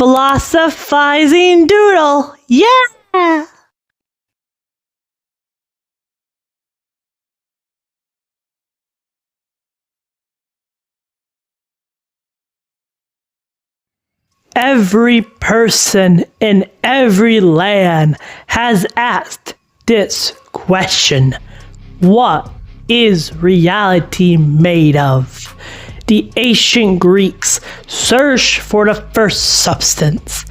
Philosophizing doodle. Yeah! Every person in every land has asked this question. What is reality made of? The ancient Greeks searched for the first substance.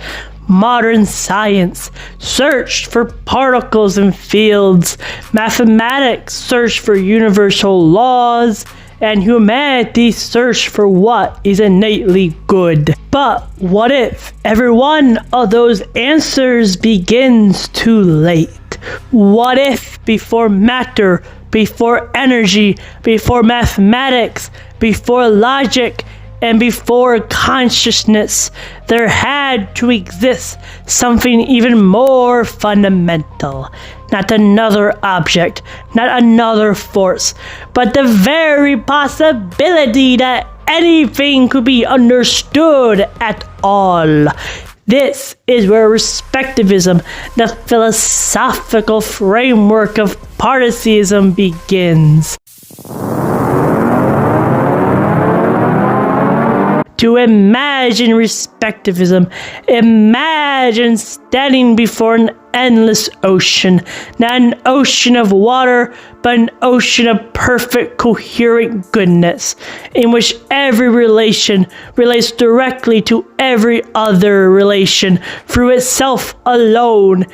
Modern science searched for particles and fields. Mathematics searched for universal laws. And humanity searched for what is innately good. But what if every one of those answers begins too late? What if before matter, before energy, before mathematics, before logic, and before consciousness, there had to exist something even more fundamental? Not another object, not another force, but the very possibility that anything could be understood at all. This is where respectivism, the philosophical framework of Partaceyism, begins. To imagine respectivism, imagine standing before an endless ocean, not an ocean of water, but an ocean of perfect, coherent goodness, in which every relation relates directly to every other relation through itself alone.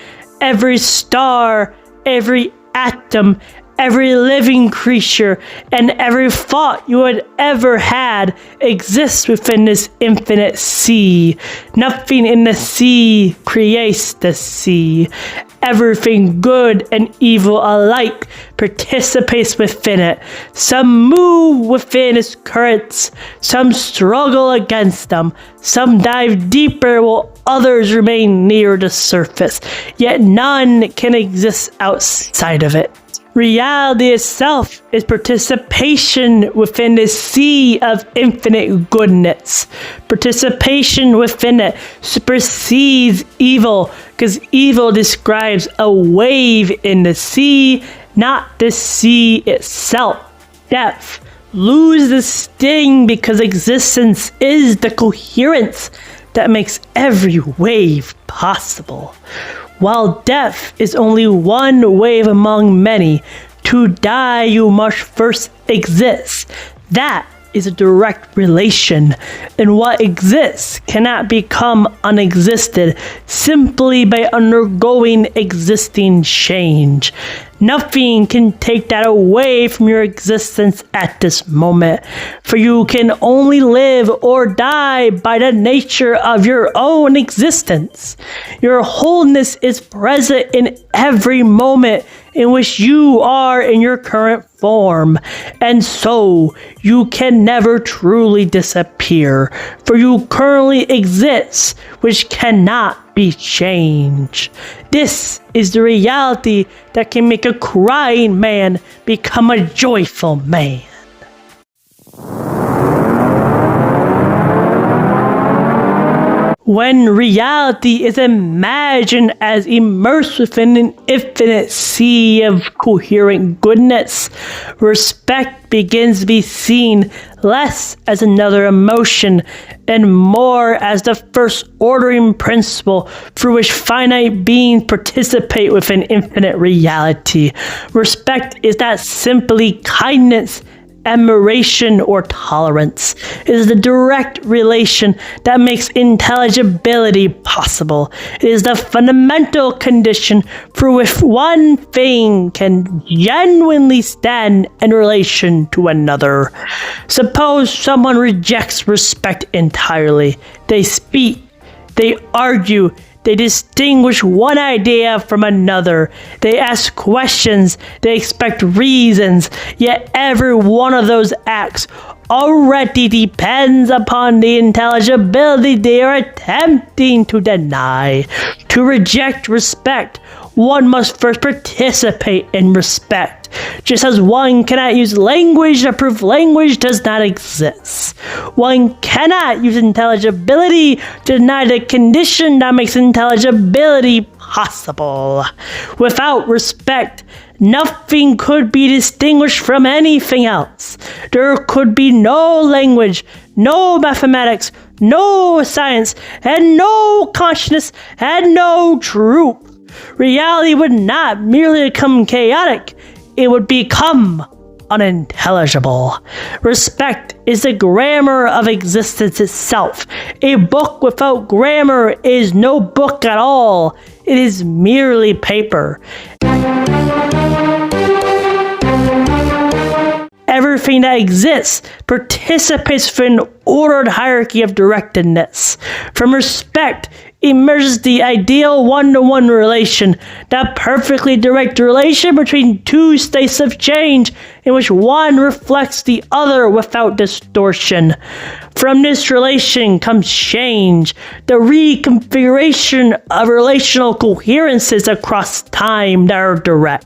Every star, every atom, every living creature, and every thought you had ever had exists within this infinite sea. Nothing in the sea creates the sea. Everything good and evil alike participates within it. Some move within its currents, some struggle against them, some dive deeper while others remain near the surface, yet none can exist outside of it. Reality itself is participation within the sea of infinite goodness. Participation within it supersedes evil, because evil describes a wave in the sea, not the sea itself. Death loses the sting because existence is the coherence that makes every wave possible. While death is only one wave among many, to die you must first exist. That is a direct relation, and what exists cannot become unexisted simply by undergoing existing change. Nothing can take that away from your existence at this moment, for you can only live or die by the nature of your own existence. Your wholeness is present in every moment in which you are in your current form, and so you can never truly disappear, for you currently exist, which cannot be changed. This is the reality that can make a crying man become a joyful man. When reality is imagined as immersed within an infinite sea of coherent goodness, respect begins to be seen less as another emotion and more as the first ordering principle through which finite beings participate within infinite reality. Respect is not simply kindness, admiration, or tolerance. It is the direct relation that makes intelligibility possible. It is the fundamental condition through which one thing can genuinely stand in relation to another. Suppose someone rejects respect entirely. They speak, they argue, they distinguish one idea from another. They ask questions. They expect reasons. Yet every one of those acts already depends upon the intelligibility they are attempting to deny. To reject respect one must first participate in respect. Just as one cannot use language to prove language does not exist. One cannot use intelligibility to deny the condition that makes intelligibility possible. Without respect, nothing could be distinguished from anything else. There could be no language, no mathematics, no science, and no consciousness, and no truth. Reality would not merely become chaotic, it would become unintelligible. Respect is the grammar of existence itself. A book without grammar is no book at all. It is merely paper. Everything that exists participates within an ordered hierarchy of directedness. From respect emerges the ideal one-to-one relation, that perfectly direct relation between two states of change in which one reflects the other without distortion. From this relation comes change, the reconfiguration of relational coherences across time that are direct.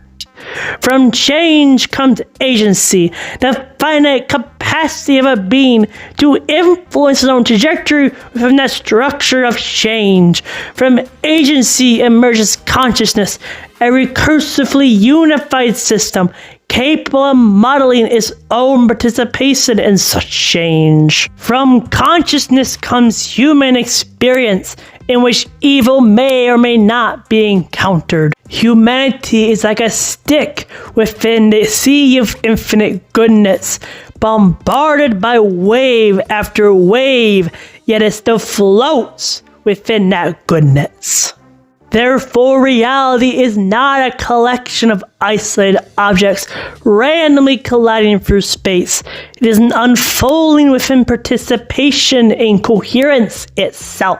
From change comes agency, the finite capacity of a being to influence its own trajectory within that structure of change. From agency emerges consciousness, a recursively unified system capable of modeling its own participation in such change. From consciousness comes human experience, in which evil may or may not be encountered. Humanity is like a stick within the sea of infinite goodness, bombarded by wave after wave, yet it still floats within that goodness. Therefore, reality is not a collection of isolated objects randomly colliding through space. It is an unfolding within participation in coherence itself.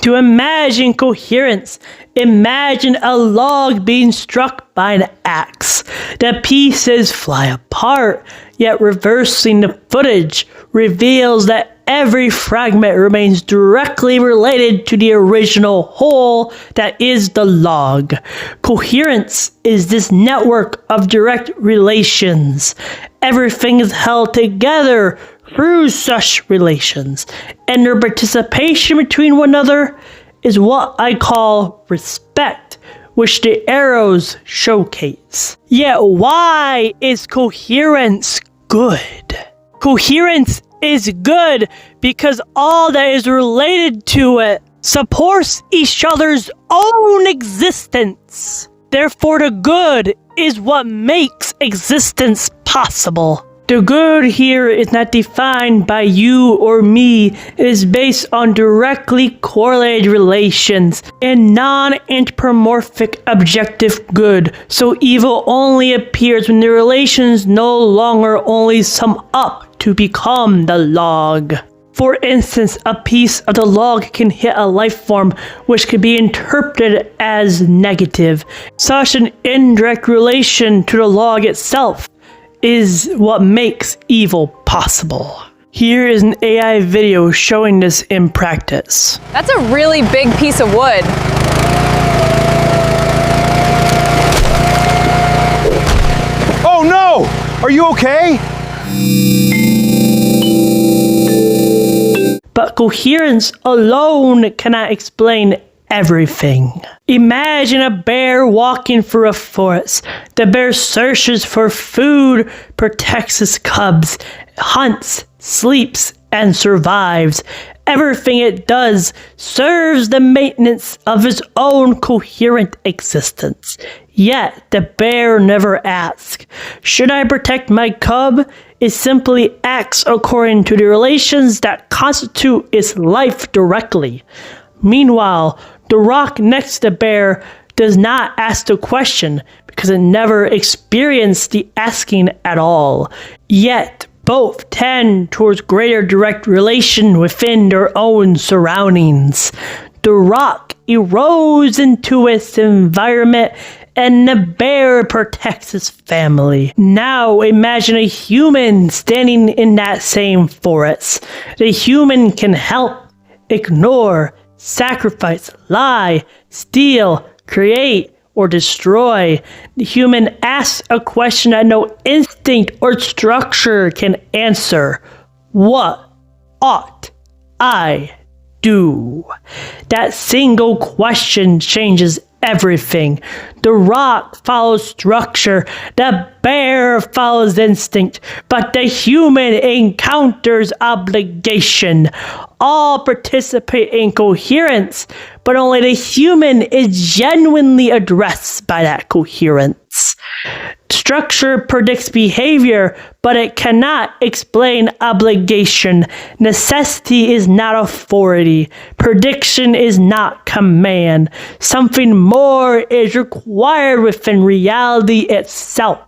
To imagine coherence, imagine a log being struck by an axe. The pieces fly apart, yet reversing the footage reveals that every fragment remains directly related to the original whole that is the log. Coherence is this network of direct relations. Everything is held together through such relations, and their participation between one another is what I call respect, which the arrows showcase. Yet why is coherence good? Coherence is good because all that is related to it supports each other's own existence. Therefore, the good is what makes existence possible. The good here is not defined by you or me. It is based on directly correlated relations and non-anthropomorphic objective good. So evil only appears when the relations no longer only sum up to become the log. For instance, a piece of the log can hit a life form which could be interpreted as negative. Such an indirect relation to the log itself is what makes evil possible. Here is an AI video showing this in practice. That's a really big piece of wood. Oh no! Are you okay? But coherence alone cannot explain everything. Imagine a bear walking through a forest. The bear searches for food, protects his cubs, hunts, sleeps, and survives. Everything it does serves the maintenance of its own coherent existence. Yet the bear never asks, should I protect my cub? It simply acts according to the relations that constitute its life directly. Meanwhile, the rock next to the bear does not ask the question because it never experienced the asking at all. Yet, both tend towards greater direct relation within their own surroundings. The rock erodes into its environment and the bear protects its family. Now imagine a human standing in that same forest. The human can help, ignore, sacrifice, lie, steal, create, or destroy. The human asks a question that no instinct or structure can answer. What ought I do? That single question changes everything. The rock follows structure, the bear follows instinct, but the human encounters obligation. All participate in coherence, but only the human is genuinely addressed by that coherence. Structure predicts behavior, but it cannot explain obligation. Necessity is not authority. Prediction is not command. Something more is required within reality itself.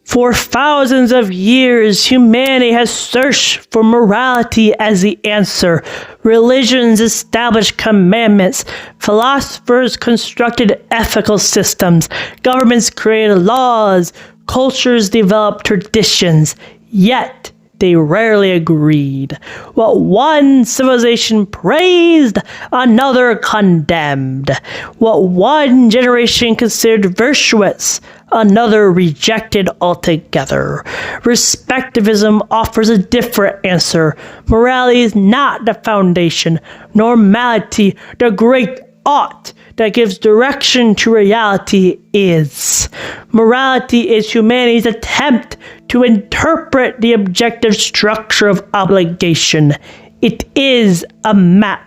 For thousands of years, humanity has searched for morality as the answer. Religions established commandments. Philosophers constructed ethical systems. Governments created laws. Cultures developed traditions. Yet, they rarely agreed. What one civilization praised, another condemned. What one generation considered virtuous, another rejected altogether. Respectivism offers a different answer. Morality is not the foundation. Normality, the great ought that gives direction to reality, is. Morality is humanity's attempt to interpret the objective structure of obligation. It is a map,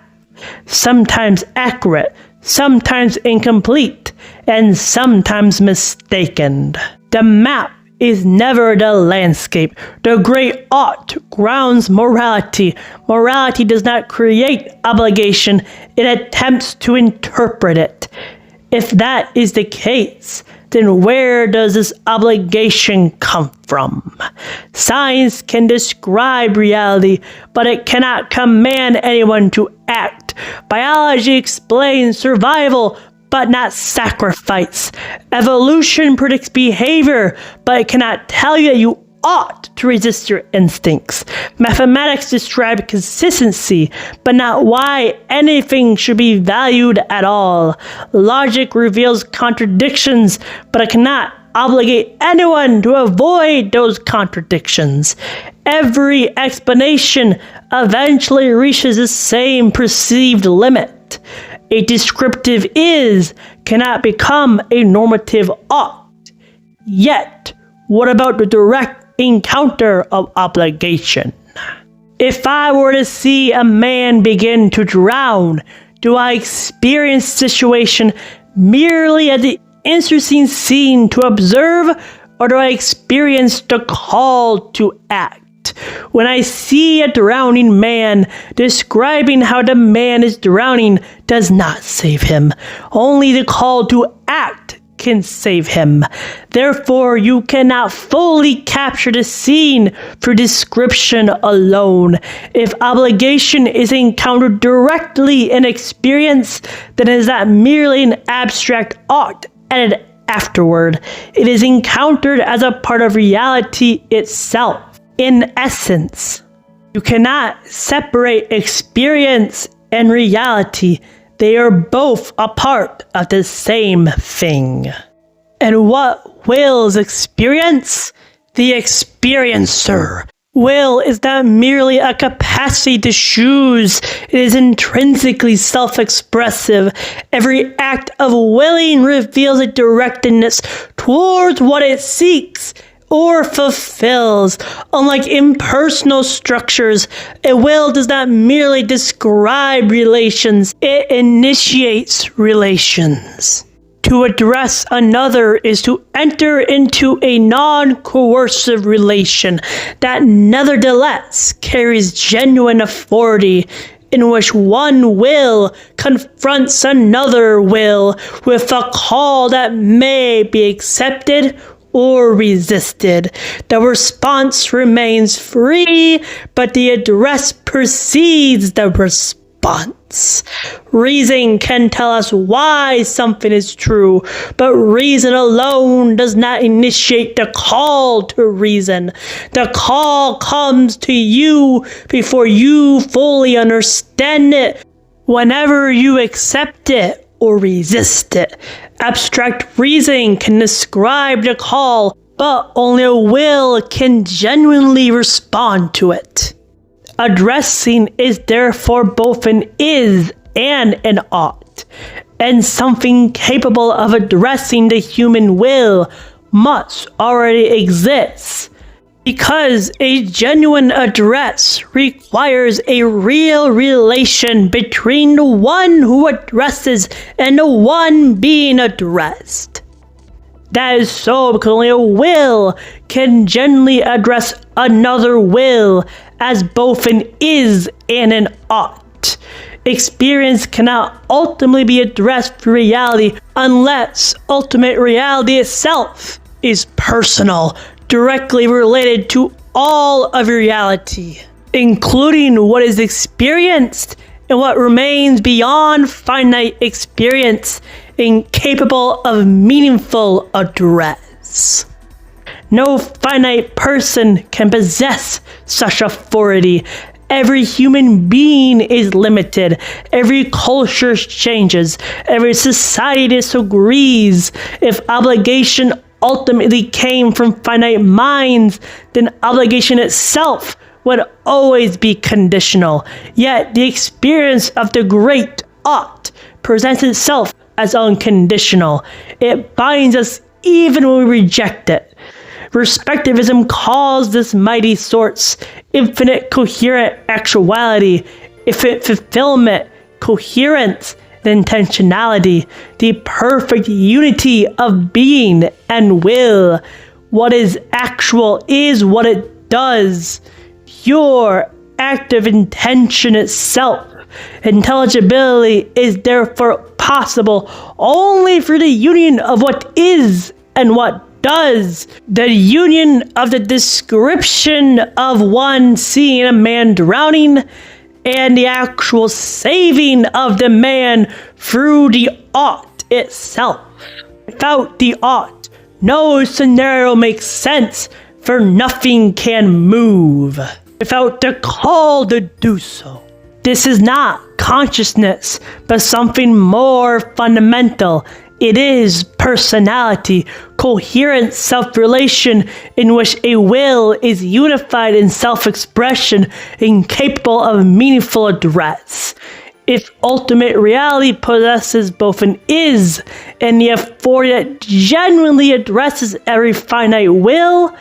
sometimes accurate, sometimes incomplete, and sometimes mistaken. The map is never the landscape. The great ought grounds morality. Morality does not create obligation, it attempts to interpret it. If that is the case, then where does this obligation come from? Science can describe reality, but it cannot command anyone to act. Biology explains survival, but not sacrifice. Evolution predicts behavior, but it cannot tell you that you ought to resist your instincts. Mathematics describe consistency, but not why anything should be valued at all. Logic reveals contradictions, but it cannot obligate anyone to avoid those contradictions. Every explanation eventually reaches the same perceived limit. A descriptive is cannot become a normative ought. Yet, what about the direct encounter of obligation? If I were to see a man begin to drown, do I experience the situation merely as the interesting scene to observe, or do I experience the call to act? When I see a drowning man, describing how the man is drowning does not save him. Only the call to act can save him. Therefore, you cannot fully capture the scene through description alone. If obligation is encountered directly in experience, then it is not merely an abstract ought added afterward. It is encountered as a part of reality itself. In essence, you cannot separate experience and reality. They are both a part of the same thing. And what wills experience? The experiencer. Will is not merely a capacity to choose. It is intrinsically self-expressive. Every act of willing reveals a directedness towards what it seeks or fulfills. Unlike impersonal structures, a will does not merely describe relations, it initiates relations. To address another is to enter into a non-coercive relation that nevertheless carries genuine authority, in which one will confronts another will with a call that may be accepted or resisted. The response remains free, but the address precedes the response. response. Reason can tell us why something is true, but reason alone does not initiate the call to reason. The call comes to you before you fully understand it. Whenever you accept it or resist it, abstract reason can describe the call, but only a will can genuinely respond to it. Addressing is therefore both an is and an ought, and something capable of addressing the human will must already exist, because a genuine address requires a real relation between the one who addresses and the one being addressed. That is so because only a will can genuinely address another will as both an is and an ought. Experience cannot ultimately be addressed through reality unless ultimate reality itself is personal, directly related to all of reality, including what is experienced and what remains beyond finite experience, incapable of meaningful address. No finite person can possess such authority. Every human being is limited. Every culture changes. Every society disagrees. If obligation ultimately came from finite minds, then obligation itself would always be conditional. Yet the experience of the great ought presents itself as unconditional. It binds us even when we reject it. Respectivism calls this mighty source infinite coherent actuality, infinite fulfillment, coherence, and intentionality, the perfect unity of being and will. What is actual is what it does. Pure active intention itself. Intelligibility is therefore possible only through the union of what is and what does. The union of the description of one seeing a man drowning and the actual saving of the man through the ought itself. Without the ought, no scenario makes sense, for nothing can move without the call to do so. This is not consciousness, but something more fundamental. It is personality, coherent self-relation in which a will is unified in self-expression, incapable of meaningful address. If ultimate reality possesses both an is and the authority that genuinely addresses every finite will,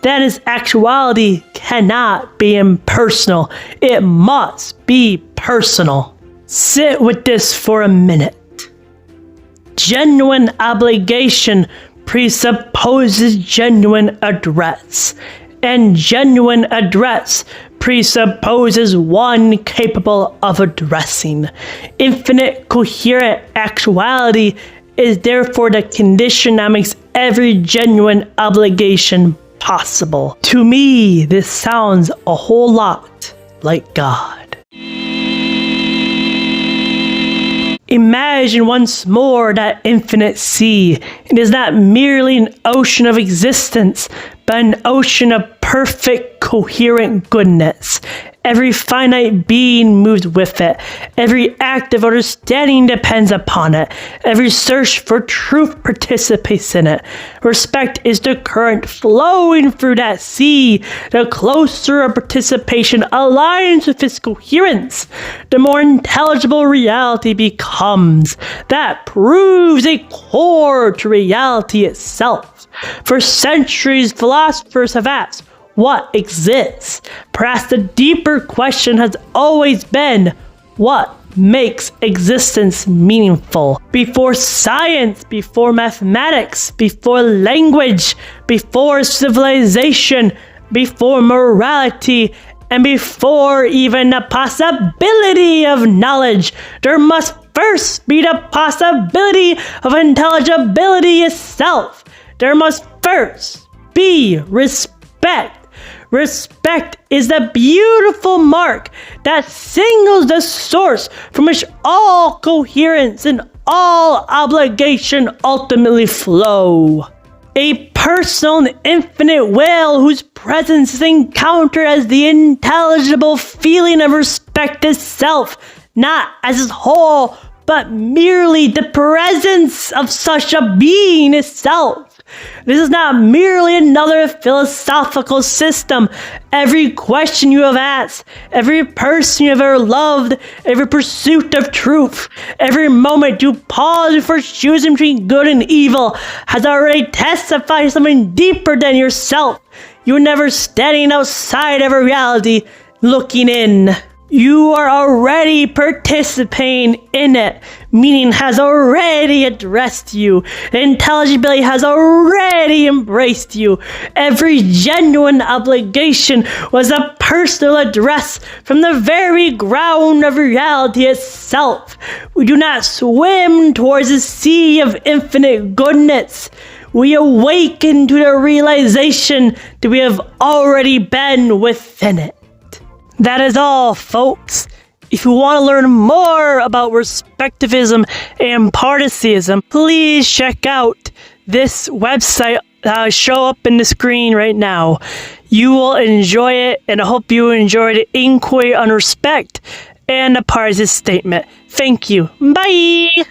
then its actuality cannot be impersonal. It must be personal. Sit with this for a minute. Genuine obligation presupposes genuine address, and genuine address presupposes one capable of addressing. Infinite coherent actuality is therefore the condition that makes every genuine obligation possible. To me, this sounds a whole lot like God. Imagine once more that infinite sea. It is not merely an ocean of existence, but an ocean of perfect, coherent goodness. Every finite being moves with it. Every act of understanding depends upon it. Every search for truth participates in it. Respect is the current flowing through that sea. The closer a participation aligns with its coherence, the more intelligible reality becomes. That proves a core to reality itself. For centuries, philosophers have asked, what exists? Perhaps the deeper question has always been, what makes existence meaningful? Before science, before mathematics, before language, before civilization, before morality, and before even the possibility of knowledge, there must first be the possibility of intelligibility itself. There must first be respect. Respect is the beautiful mark that signals the source from which all coherence and all obligation ultimately flow. A personal and infinite will whose presence is encountered as the intelligible feeling of respect itself, not as its whole, but merely the presence of such a being itself. This is not merely another philosophical system. Every question you have asked, every person you have ever loved, every pursuit of truth, every moment you pause before choosing between good and evil has already testified to something deeper than yourself. You are never standing outside of a reality looking in. You are already participating in it. Meaning has already addressed you. Intelligibility has already embraced you. Every genuine obligation was a personal address from the very ground of reality itself. We do not swim towards a sea of infinite goodness. We awaken to the realization that we have already been within it. That is all, folks. If you want to learn more about respectivism and partaceyism, please check out this website that will show up in the screen right now. You will enjoy it, and I hope you enjoy the inquiry on respect and the partaceyist statement. Thank you. Bye!